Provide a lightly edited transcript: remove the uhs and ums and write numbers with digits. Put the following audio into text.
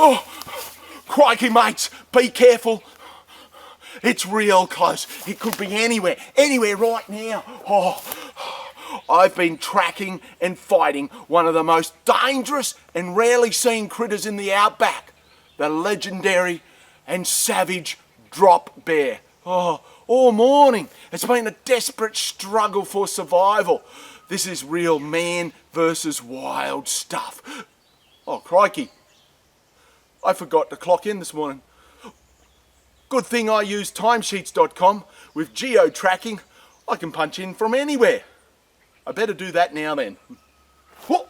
Oh, crikey, mates, be careful. It's real close. It could be anywhere right now. Oh, I've been tracking and fighting one of the most dangerous and rarely seen critters in the outback, the legendary and savage drop bear. Oh, all morning it's been a desperate struggle for survival. This is real man versus wild stuff. Oh, crikey. I forgot to clock in this morning. Good thing I use Timesheets.com. With geo-tracking, I can punch in from anywhere. I better do that now then. Whoa.